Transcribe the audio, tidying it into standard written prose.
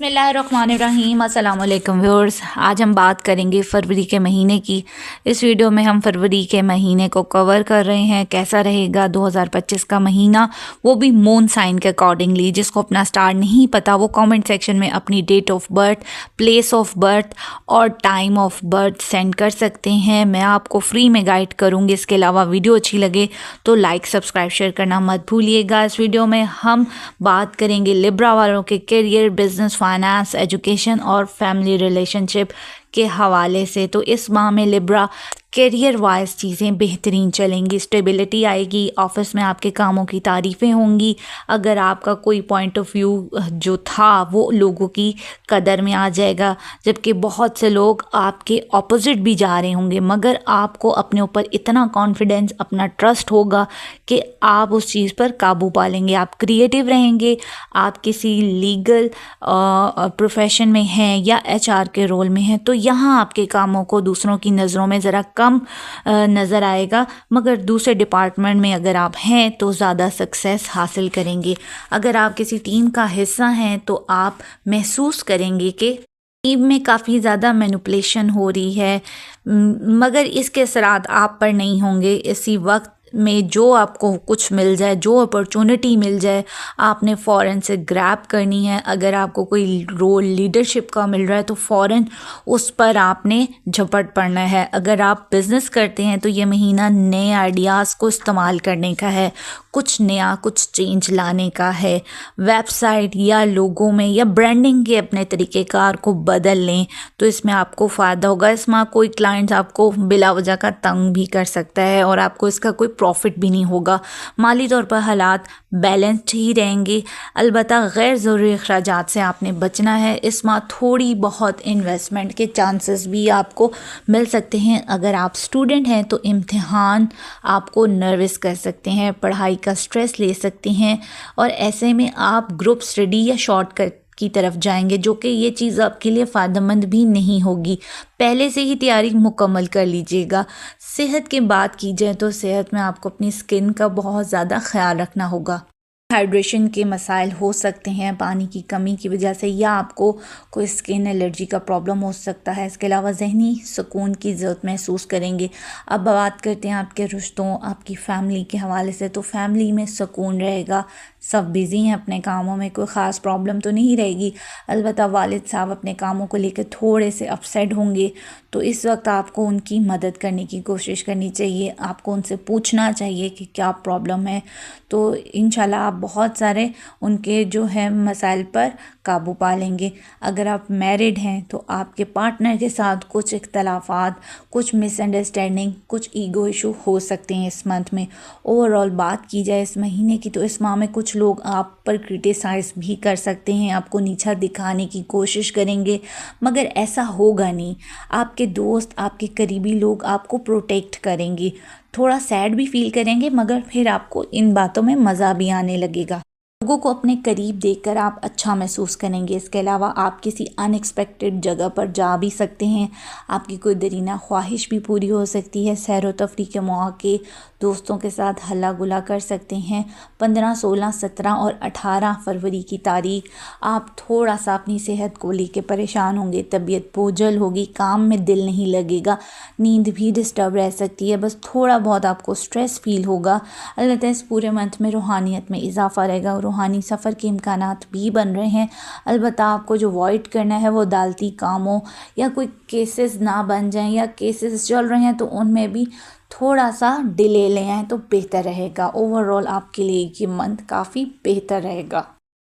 बिस्मिल्लाहिर्रहमानिर्रहीम। अस्सलाम वालेकुम व्यूअर्स। आज हम बात करेंगे फरवरी के महीने की। इस वीडियो में हम फरवरी के महीने को कवर कर रहे हैं, कैसा रहेगा 2025 का महीना, वो भी मून साइन के अकॉर्डिंगली। जिसको अपना स्टार नहीं पता वो कमेंट सेक्शन में अपनी date of birth, place of birth और टाइम ऑफ बर्थ सेंड कर सकते हैं। मैं आपको फ्री में गाइड करूँगी। इसके अलावा वीडियो अच्छी लगे तो लाइक, सब्सक्राइब, शेयर करना मत भूलिएगा। इस वीडियो में हम बात करेंगे लिब्रा वालों के करियर, बिजनेस, फाइनेंस, एजुकेशन और फैमिली रिलेशनशिप के हवाले से। तो इस माह में लिब्रा करियर वाइज चीज़ें बेहतरीन चलेंगी, स्टेबिलिटी आएगी, ऑफिस में आपके कामों की तारीफ़ें होंगी। अगर आपका कोई पॉइंट ऑफ व्यू जो था वो लोगों की कदर में आ जाएगा, जबकि बहुत से लोग आपके ऑपोजिट भी जा रहे होंगे, मगर आपको अपने ऊपर इतना कॉन्फिडेंस, अपना ट्रस्ट होगा कि आप उस चीज़ पर काबू पा लेंगे। आप क्रिएटिव रहेंगे। आप किसी लीगल प्रोफेशन में हैं या एचआर के रोल में हैं तो यहाँ आपके कामों को दूसरों की नज़रों में ज़रा कम नज़र आएगा, मगर दूसरे डिपार्टमेंट में अगर आप हैं तो ज़्यादा सक्सेस हासिल करेंगे। अगर आप किसी टीम का हिस्सा हैं तो आप महसूस करेंगे कि टीम में काफ़ी ज़्यादा मैनिपुलेशन हो रही है, मगर इसके असरात आप पर नहीं होंगे। इसी वक्त में जो आपको कुछ मिल जाए, जो अपॉर्चुनिटी मिल जाए, आपने फ़ौरन से ग्रैब करनी है। अगर आपको कोई रोल लीडरशिप का मिल रहा है तो फ़ौरन उस पर आपने झपट पड़ना है। अगर आप बिज़नेस करते हैं तो ये महीना नए आइडियाज़ को इस्तेमाल करने का है, कुछ नया, कुछ चेंज लाने का है। वेबसाइट या लोगों में या ब्रांडिंग के अपने तरीक़ेकार को बदल लें तो इसमें आपको फ़ायदा होगा। इस माह कोई क्लाइंट आपको बिला वजह का तंग भी कर सकता है और आपको इसका कोई प्रॉफिट भी नहीं होगा। माली तौर पर हालात बैलेंस्ड ही रहेंगे। अलबत्ता गैर ज़रूरी अखराजात से आपने बचना है। इस माह थोड़ी बहुत इन्वेस्टमेंट के चांसेस भी आपको मिल सकते हैं। अगर आप स्टूडेंट हैं तो इम्तिहान आपको नर्वस कर सकते हैं, पढ़ाई का स्ट्रेस ले सकते हैं और ऐसे में आप ग्रुप स्टडी या शॉर्टकट की तरफ जाएंगे, जो कि ये चीज़ आपके लिए फ़ायदेमंद भी नहीं होगी। पहले से ही तैयारी मुकम्मल कर लीजिएगा। सेहत की बात की जाए तो सेहत में आपको अपनी स्किन का बहुत ज़्यादा ख्याल रखना होगा। हाइड्रेशन के मसाइल हो सकते हैं पानी की कमी की वजह से, या आपको कोई स्किन एलर्जी का प्रॉब्लम हो सकता है। इसके अलावा ज़हनी सुकून की ज़रूरत महसूस करेंगे। अब बात करते हैं आपके रिश्तों, आपकी फैमिली के हवाले से। तो फैमिली में सुकून रहेगा, सब बिज़ी हैं अपने कामों में, कोई ख़ास प्रॉब्लम तो नहीं रहेगी। अलबत्ता वालिद साहब अपने कामों को लेकर थोड़े से अपसेट होंगे, तो इस वक्त आपको उनकी मदद करने की कोशिश करनी चाहिए। आपको उनसे पूछना चाहिए कि क्या प्रॉब्लम है, तो इंशाल्लाह आप बहुत सारे उनके जो है मसाइल पर काबू पा लेंगे। अगर आप मैरिड हैं तो आपके पार्टनर के साथ कुछ इख्तलाफात, कुछ मिसअंडरस्टैंडिंग, कुछ ईगो इशू हो सकते हैं इस मंथ में। ओवरऑल बात की जाए इस महीने की तो इस माह में कुछ लोग आप पर क्रिटिसाइज़ भी कर सकते हैं, आपको नीचा दिखाने की कोशिश करेंगे, मगर ऐसा होगा नहीं। आपके दोस्त, आपके करीबी लोग आपको प्रोटेक्ट करेंगे। थोड़ा सैड भी फील करेंगे, मगर फिर आपको इन बातों में मज़ा भी आने लगेगा। लोगों को अपने करीब देखकर आप अच्छा महसूस करेंगे। इसके अलावा आप किसी अनएक्सपेक्टेड जगह पर जा भी सकते हैं। आपकी कोई दरीना ख्वाहिश भी पूरी हो सकती है। सैर व तफरीह के मौके दोस्तों के साथ हल्ला गुला कर सकते हैं। 15, 16, 17 और 18 फरवरी की तारीख आप थोड़ा सा अपनी सेहत को लेकर परेशान होंगे। तबीयत बोझल होगी, काम में दिल नहीं लगेगा, नींद भी डिस्टर्ब रह सकती है। बस थोड़ा बहुत आपको स्ट्रेस फील होगा। अलबत्ता इस पूरे मंथ में रूहानियत में इजाफा रहेगा। रूहानी सफ़र के इम्कानात भी बन रहे हैं। अलबत्ता आपको जो अवॉइड करना है वो दालती कामों या कोई केसेस ना बन जाएं, या केसेस चल रहे हैं तो उनमें भी थोड़ा सा डिले ले आएँ तो बेहतर रहेगा। ओवरऑल आपके लिए ये मंथ काफ़ी बेहतर रहेगा।